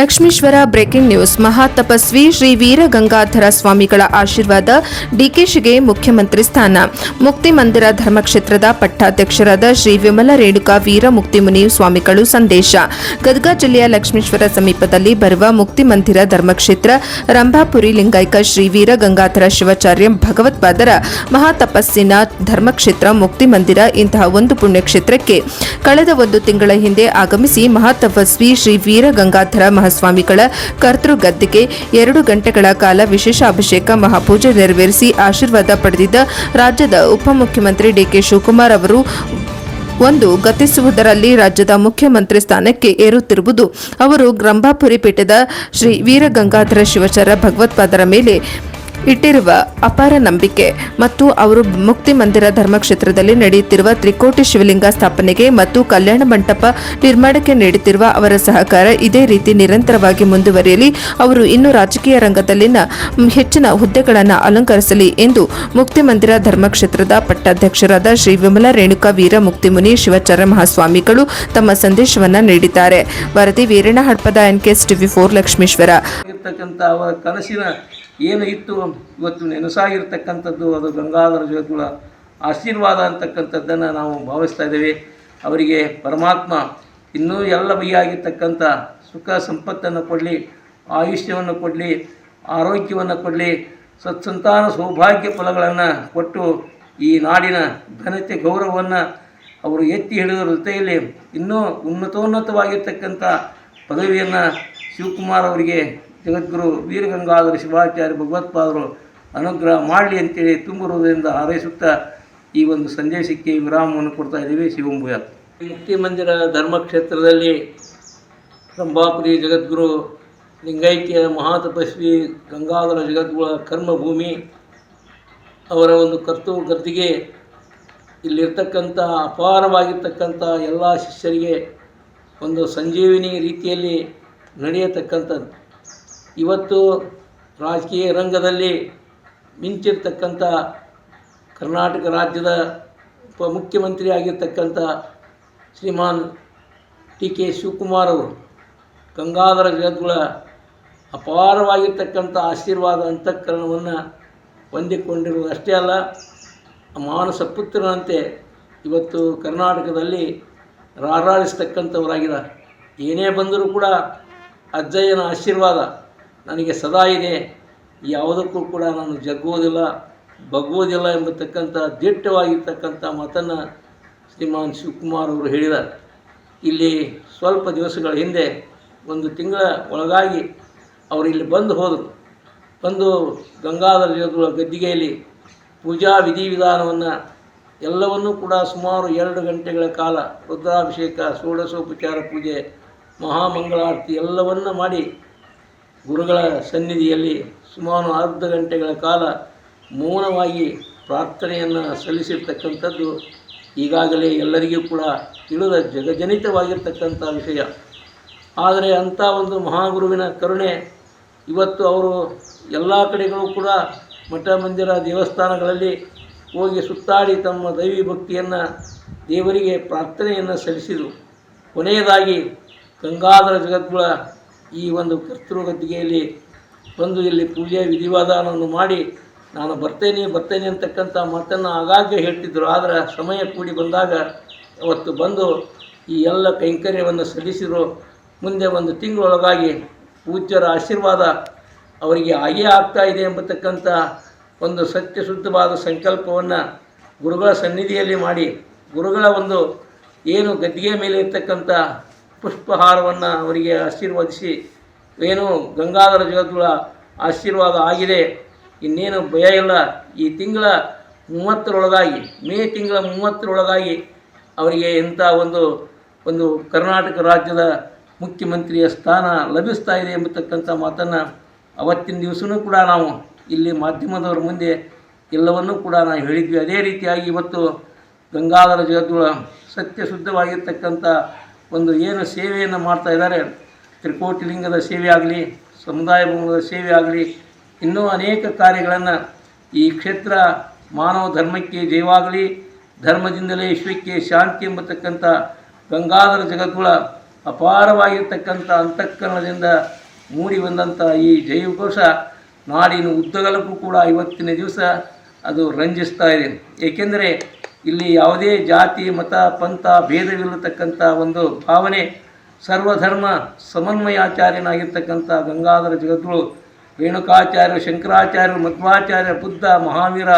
Lakshmeshwar breaking news. ಮಹಾತಪಸ್ವಿ ಶ್ರೀ ವೀರಗಂಗಾಧರ ಸ್ವಾಮಿಗಳ ಆಶೀರ್ವಾದ. ಡಿಕೆಶಿಗೆ ಮುಖ್ಯಮಂತ್ರಿ ಸ್ಥಾನ. ಮುಕ್ತಿ ಮಂದಿರ ಧರ್ಮಕ್ಷೇತ್ರದ ಪಟ್ಟಾಧ್ಯಕ್ಷರಾದ ಶ್ರೀ ವಿಮಲ ರೇಣುಕಾ ವೀರ ಮುಕ್ತಿಮುನಿ ಸ್ವಾಮಿಗಳು ಸಂದೇಶ. ಗದಗ ಜಿಲ್ಲೆಯ ಲಕ್ಷ್ಮೀಶ್ವರ ಸಮೀಪದಲ್ಲಿ ಬರುವ ಮುಕ್ತಿ ಮಂದಿರ ಧರ್ಮಕ್ಷೇತ್ರ ರಂಭಾಪುರಿ ಲಿಂಗೈಕ ಶ್ರೀ ವೀರಗಂಗಾಧರ ಶಿವಾಚಾರ್ಯ ಭಗವತ್ಪಾದರ ಮಹಾತಪಸ್ಸಿನ ಧರ್ಮಕ್ಷೇತ್ರ ಮುಕ್ತಿ ಮಂದಿರ ಇಂತಹ ಒಂದು ಪುಣ್ಯಕ್ಷೇತ್ರಕ್ಕೆ ಕಳೆದ ಒಂದು ತಿಂಗಳ ಹಿಂದೆ ಆಗಮಿಸಿ ಮಹಾತಪಸ್ವಿ ಶ್ರೀ ವೀರಗಂಗಾಧರ ಮಹಾಸ್ವಾಮಿಗಳ ಕರ್ತೃಗದ್ದಿಗೆ 2 ಗಂಟೆಗಳ ಕಾಲ ವಿಶೇಷ ಅಭಿಷೇಕ ಮಹಾಪೂಜೆ ನೆರವೇರಿಸಿ ಆಶೀರ್ವಾದ ಪಡೆದಿದ್ದ ರಾಜ್ಯದ ಉಪಮುಖ್ಯಮಂತ್ರಿ ಡಿಕೆ ಶಿವಕುಮಾರ್ ಅವರು ಒಂದು ಗತಿಸುವುದರಲ್ಲಿ ರಾಜ್ಯದ ಮುಖ್ಯಮಂತ್ರಿ ಸ್ಥಾನಕ್ಕೆ ಏರುತ್ತಿರುವುದು ಅವರು ರಂಭಾಪುರಿ ಪೀಠದ ಶ್ರೀ ವೀರಗಂಗಾಧರ ಶಿವಾಚಾರ್ಯ ಭಗವತ್ಪಾದರ ಮೇಲೆ ಇಟ್ಟಿರುವ ಅಪಾರ ನಂಬಿಕೆ ಮತ್ತು ಅವರು ಮುಕ್ತಿ ಮಂದಿರ ಧರ್ಮಕ್ಷೇತ್ರದಲ್ಲಿ ನಡೆಯುತ್ತಿರುವ ತ್ರಿಕೋಟಿ ಶಿವಲಿಂಗ ಸ್ಥಾಪನೆಗೆ ಮತ್ತು ಕಲ್ಯಾಣ ಮಂಟಪ ನಿರ್ಮಾಣಕ್ಕೆ ನೀಡುತ್ತಿರುವ ಅವರ ಸಹಕಾರ ಇದೇ ರೀತಿ ನಿರಂತರವಾಗಿ ಮುಂದುವರಿಯಲಿ. ಅವರು ಇನ್ನೂ ರಾಜಕೀಯ ರಂಗದಲ್ಲಿನ ಹೆಚ್ಚಿನ ಹುದ್ದೆಗಳನ್ನು ಅಲಂಕರಿಸಲಿ ಎಂದು ಮುಕ್ತಿ ಮಂದಿರ ಧರ್ಮಕ್ಷೇತ್ರದ ಪಟ್ಟಾಧ್ಯಕ್ಷರಾದ ಶ್ರೀ ವಿಮಲ ರೇಣುಕಾ ವೀರ ಮುಕ್ತಿಮುನಿ ಶಿವಾಚಾರ್ಯ ಮಹಾಸ್ವಾಮಿಗಳು ತಮ್ಮ ಸಂದೇಶವನ್ನು ನೀಡಿದ್ದಾರೆ. ವರದಿ ವೀರಣ್ಣ ಹಡ್ಪದ NKS TV4 ಲಕ್ಷ್ಮೀಶ್ವರ. ಕನಸಿನ ಏನು ಇತ್ತು ಇವತ್ತು ನೆನಸಾಗಿರ್ತಕ್ಕಂಥದ್ದು ಅದು ಗಂಗಾಧರ ಜಗದ್ಗುಳ ಆಶೀರ್ವಾದ ಅಂತಕ್ಕಂಥದ್ದನ್ನು ನಾವು ಭಾವಿಸ್ತಾ ಇದ್ದೇವೆ. ಅವರಿಗೆ ಪರಮಾತ್ಮ ಇನ್ನೂ ಎಲ್ಲ ಬಗೆಯಾಗಿರ್ತಕ್ಕಂಥ ಸುಖ ಸಂಪತ್ತನ್ನು ಕೊಡಲಿ, ಆಯುಷ್ಯವನ್ನು ಕೊಡಲಿ, ಆರೋಗ್ಯವನ್ನು ಕೊಡಲಿ, ಸತ್ಸಂತಾನ ಸೌಭಾಗ್ಯ ಫಲಗಳನ್ನು ಕೊಟ್ಟು ಈ ನಾಡಿನ ಘನತೆ ಗೌರವವನ್ನು ಅವರು ಎತ್ತಿ ಹಿಡಿದರ ಜೊತೆಯಲ್ಲಿ ಇನ್ನೂ ಉನ್ನತೋನ್ನತವಾಗಿರ್ತಕ್ಕಂಥ ಪದವಿಯನ್ನು ಶಿವಕುಮಾರ್ ಅವರಿಗೆ ಜಗದ್ಗುರು ವೀರಗಂಗಾಧರ ಶಿವಾಚಾರ್ಯ ಭಗವತ್ಪಾದರು ಅನುಗ್ರಹ ಮಾಡಲಿ ಅಂತೇಳಿ ತುಂಬ ಹೃದಯದಿಂದ ಹಾರೈಸುತ್ತಾ ಈ ಒಂದು ಸಂದೇಶಕ್ಕೆ ವಿರಾಮವನ್ನು ಕೊಡ್ತಾ ಇದ್ದೀವಿ. ಶಿವಂಭೂಯ. ಮುಕ್ತಿ ಮಂದಿರ ಧರ್ಮಕ್ಷೇತ್ರದಲ್ಲಿ ರಂಭಾಪುರಿ ಜಗದ್ಗುರು ಲಿಂಗೈಕ್ಯ ಮಹಾತಪಸ್ವಿ ಗಂಗಾಧರ ಜಗದ್ಗುಳ ಕರ್ಮಭೂಮಿ ಅವರ ಒಂದು ಕರ್ತವ್ಯ ಗದ್ದಿಗೆ ಇಲ್ಲಿರ್ತಕ್ಕಂಥ ಅಪಾರವಾಗಿರ್ತಕ್ಕಂಥ ಎಲ್ಲ ಶಿಷ್ಯರಿಗೆ ಒಂದು ಸಂಜೀವಿನಿ ರೀತಿಯಲ್ಲಿ ನಡೆಯತಕ್ಕಂಥದ್ದು. ಇವತ್ತು ರಾಜಕೀಯ ರಂಗದಲ್ಲಿ ಮಿಂಚಿರ್ತಕ್ಕಂಥ ಕರ್ನಾಟಕ ರಾಜ್ಯದ ಉಪಮುಖ್ಯಮಂತ್ರಿ ಆಗಿರ್ತಕ್ಕಂಥ ಶ್ರೀಮಾನ್ DK ಶಿವಕುಮಾರ್ ಅವರು ಗಂಗಾಧರ ಜಗದ್ಗುಳ ಅಪಾರವಾಗಿರ್ತಕ್ಕಂಥ ಆಶೀರ್ವಾದ ಅಂತಃಕರಣವನ್ನು ಹೊಂದಿಕೊಂಡಿರುವುದಷ್ಟೇ ಅಲ್ಲ, ಮಾನಸ ಪುತ್ರನಂತೆ ಇವತ್ತು ಕರ್ನಾಟಕದಲ್ಲಿ ರಾರಾಳಿಸ್ತಕ್ಕಂಥವರಾಗಿದ್ದಾರೆ. ಏನೇ ಬಂದರೂ ಕೂಡ ಅಜ್ಜಯ್ಯನ ಆಶೀರ್ವಾದ ನನಗೆ ಸದಾ ಇದೆ, ಯಾವುದಕ್ಕೂ ಕೂಡ ನಾನು ಜಗ್ಗುವುದಿಲ್ಲ, ಬಗ್ಗುವುದಿಲ್ಲ ಎಂಬತಕ್ಕಂಥ ದಿಟ್ಟವಾಗಿರ್ತಕ್ಕಂಥ ಮಾತನ್ನು ಶ್ರೀಮಾನ್ ಶಿವಕುಮಾರ್ ಅವರು ಹೇಳಿದ್ದಾರೆ. ಇಲ್ಲಿ ಸ್ವಲ್ಪ ದಿವಸಗಳ ಹಿಂದೆ, ಒಂದು ತಿಂಗಳ ಒಳಗಾಗಿ ಅವರು ಇಲ್ಲಿ ಬಂದು ಹೋದರು. ಬಂದು ಗಂಗಾಧರ ಜಗದ್ಗುಳ ಗದ್ದಿಗೆಯಲ್ಲಿ ಪೂಜಾ ವಿಧಿವಿಧಾನವನ್ನು ಎಲ್ಲವನ್ನೂ ಕೂಡ ಸುಮಾರು 2 ಗಂಟೆಗಳ ಕಾಲ ರುದ್ರಾಭಿಷೇಕ, ಷೋಡಶೋಪಚಾರ ಪೂಜೆ, ಮಹಾಮಂಗಳಾರತಿ ಎಲ್ಲವನ್ನು ಮಾಡಿ ಗುರುಗಳ ಸನ್ನಿಧಿಯಲ್ಲಿ ಸುಮಾರು ಅರ್ಧ ಗಂಟೆಗಳ ಕಾಲ ಮೌನವಾಗಿ ಪ್ರಾರ್ಥನೆಯನ್ನು ಸಲ್ಲಿಸಿರ್ತಕ್ಕಂಥದ್ದು ಈಗಾಗಲೇ ಎಲ್ಲರಿಗೂ ಕೂಡ ತಿಳಿದ ಜಗಜನಿತವಾಗಿರ್ತಕ್ಕಂಥ ವಿಷಯ. ಆದರೆ ಅಂಥ ಒಂದು ಮಹಾಗುರುವಿನ ಕರುಣೆ ಇವತ್ತು ಅವರು ಎಲ್ಲ ಕಡೆಗಳು ಕೂಡ ಮಠ ಮಂದಿರ ದೇವಸ್ಥಾನಗಳಲ್ಲಿ ಹೋಗಿ ಸುತ್ತಾಡಿ ತಮ್ಮ ದೈವಿ ಭಕ್ತಿಯನ್ನು ದೇವರಿಗೆ ಪ್ರಾರ್ಥನೆಯನ್ನು ಸಲ್ಲಿಸಿದರು. ಕೊನೆಯದಾಗಿ ಗಂಗಾಧರ ಜಗದ್ಗುಳ ಈ ಒಂದು ಕರ್ತೃಗದ್ದಿಗೆಯಲ್ಲಿ ಬಂದು ಇಲ್ಲಿ ಪೂಜೆ ವಿಧಿವಿಧಾನವನ್ನು ಮಾಡಿ ನಾನು ಬರ್ತೇನೆ ಅಂತಕ್ಕಂಥ ಮಾತನ್ನು ಆಗಾಗ್ಗೆ ಹೇಳ್ತಿದ್ದರು. ಆದರೆ ಸಮಯ ಕೂಡಿ ಬಂದಾಗ ಅವತ್ತು ಬಂದು ಈ ಎಲ್ಲ ಕೈಂಕರ್ಯವನ್ನು ಸಲ್ಲಿಸಿದರು. ಮುಂದೆ ಒಂದು ತಿಂಗಳೊಳಗಾಗಿ ಪೂಜ್ಯರ ಆಶೀರ್ವಾದ ಅವರಿಗೆ ಹಾಗೇ ಆಗ್ತಾ ಇದೆ ಎಂಬತಕ್ಕಂಥ ಒಂದು ಸತ್ಯಶುದ್ಧವಾದ ಸಂಕಲ್ಪವನ್ನು ಗುರುಗಳ ಸನ್ನಿಧಿಯಲ್ಲಿ ಮಾಡಿ, ಗುರುಗಳ ಒಂದು ಏನು ಗದ್ದಿಗೆ ಮೇಲೆ ಇರ್ತಕ್ಕಂಥ ಪುಷ್ಪಹಾರವನ್ನು ಅವರಿಗೆ ಆಶೀರ್ವದಿಸಿ, ಏನು ಗಂಗಾಧರ ಜಗದ್ಗುಳ ಆಶೀರ್ವಾದ ಆಗಿದೆ, ಇನ್ನೇನು ಭಯ ಇಲ್ಲ, ಈ ತಿಂಗಳ 30ರೊಳಗಾಗಿ, ಮೇ ತಿಂಗಳ 30ರೊಳಗಾಗಿ ಅವರಿಗೆ ಇಂಥ ಒಂದು ಕರ್ನಾಟಕ ರಾಜ್ಯದ ಮುಖ್ಯಮಂತ್ರಿಯ ಸ್ಥಾನ ಲಭಿಸ್ತಾ ಇದೆ ಎಂಬತಕ್ಕಂಥ ಮಾತನ್ನು ಅವತ್ತಿನ ದಿವಸವೂ ಕೂಡ ನಾವು ಇಲ್ಲಿ ಮಾಧ್ಯಮದವರ ಮುಂದೆ ಎಲ್ಲವನ್ನೂ ಕೂಡ ನಾವು ಹೇಳಿದ್ವಿ. ಅದೇ ರೀತಿಯಾಗಿ ಇವತ್ತು ಗಂಗಾಧರ ಜಗದ್ಗುಳ ಸತ್ಯಶುದ್ಧವಾಗಿರ್ತಕ್ಕಂಥ ಒಂದು ಏನು ಸೇವೆಯನ್ನು ಮಾಡ್ತಾ ಇದ್ದಾರೆ, ತ್ರಿಕೋಟಿ ಲಿಂಗದ ಸೇವೆ ಆಗಲಿ, ಸಮುದಾಯ ಭವನದ ಸೇವೆ ಆಗಲಿ, ಇನ್ನೂ ಅನೇಕ ಕಾರ್ಯಗಳನ್ನು ಈ ಕ್ಷೇತ್ರ ಮಾನವ ಧರ್ಮಕ್ಕೆ ಜಯವಾಗಲಿ, ಧರ್ಮದಿಂದಲೇ ವಿಶ್ವಕ್ಕೆ ಶಾಂತಿ ಎಂಬತಕ್ಕಂಥ ಗಂಗಾಧರ ಜಗದ್ಗುಳ ಅಪಾರವಾಗಿರ್ತಕ್ಕಂಥ ಅಂತಃಕರಣದಿಂದ ಮೂಡಿ ಬಂದಂಥ ಈ ಜೈವಕೋಶ ನಾಡಿನ ಉದ್ದಗಲಕ್ಕೂ ಕೂಡ ಇವತ್ತಿನ ದಿವಸ ಅದು ರಂಜಿಸ್ತಾ ಇದೆ. ಏಕೆಂದರೆ ಇಲ್ಲಿ ಯಾವುದೇ ಜಾತಿ ಮತ ಪಂಥ ಭೇದವಿಲ್ಲತಕ್ಕಂಥ ಒಂದು ಭಾವನೆ, ಸರ್ವಧರ್ಮ ಸಮನ್ವಯಾಚಾರ್ಯನಾಗಿರ್ತಕ್ಕಂಥ ಗಂಗಾಧರ ಜಗದ್ಗುರು ರೇಣುಕಾಚಾರ್ಯರು, ಶಂಕರಾಚಾರ್ಯರು, ಮಧ್ವಾಚಾರ್ಯ, ಬುದ್ಧ, ಮಹಾವೀರ,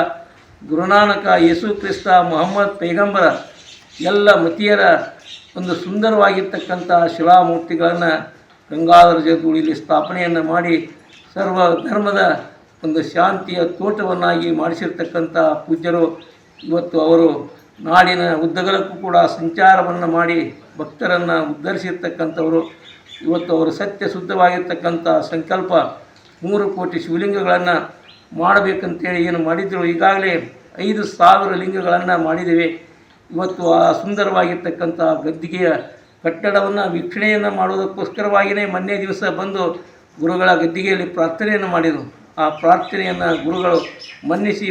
ಗುರುನಾನಕ, ಯೇಸು ಕ್ರಿಸ್ತ, ಮೊಹಮ್ಮದ್ ಪೈಗಂಬರ ಎಲ್ಲ ಮತೀಯರ ಒಂದು ಸುಂದರವಾಗಿರ್ತಕ್ಕಂಥ ಶಿಲಾಮೂರ್ತಿಗಳನ್ನು ಗಂಗಾಧರ ಜಗದ್ಗುರು ಇಲ್ಲಿ ಸ್ಥಾಪನೆಯನ್ನು ಮಾಡಿ ಸರ್ವ ಧರ್ಮದ ಒಂದು ಶಾಂತಿಯ ತೋಟವನ್ನಾಗಿ ಮಾಡಿಸಿರ್ತಕ್ಕಂಥ ಪೂಜ್ಯರು. ಇವತ್ತು ಅವರು ನಾಡಿನ ಉದ್ದಗಲಕ್ಕೂ ಕೂಡ ಸಂಚಾರವನ್ನು ಮಾಡಿ ಭಕ್ತರನ್ನು ಉದ್ಧರಿಸಿರ್ತಕ್ಕಂಥವರು. ಇವತ್ತು ಅವರು ಸತ್ಯ ಶುದ್ಧವಾಗಿರ್ತಕ್ಕಂಥ ಸಂಕಲ್ಪ 3 ಕೋಟಿ ಶಿವಲಿಂಗಗಳನ್ನು ಮಾಡಬೇಕಂತೇಳಿ ಏನು ಮಾಡಿದ್ರು, ಈಗಾಗಲೇ 5,000 ಲಿಂಗಗಳನ್ನು ಮಾಡಿದ್ದೇವೆ. ಇವತ್ತು ಆ ಸುಂದರವಾಗಿರ್ತಕ್ಕಂಥ ಗದ್ದಿಗೆಯ ಕಟ್ಟಡವನ್ನು ವೀಕ್ಷಣೆಯನ್ನು ಮಾಡೋದಕ್ಕೋಸ್ಕರವಾಗಿಯೇ ಮೊನ್ನೆ ದಿವಸ ಬಂದು ಗುರುಗಳ ಗದ್ದಿಗೆಯಲ್ಲಿ ಪ್ರಾರ್ಥನೆಯನ್ನು ಮಾಡಿದರು. ಆ ಪ್ರಾರ್ಥನೆಯನ್ನು ಗುರುಗಳು ಮನ್ನಿಸಿ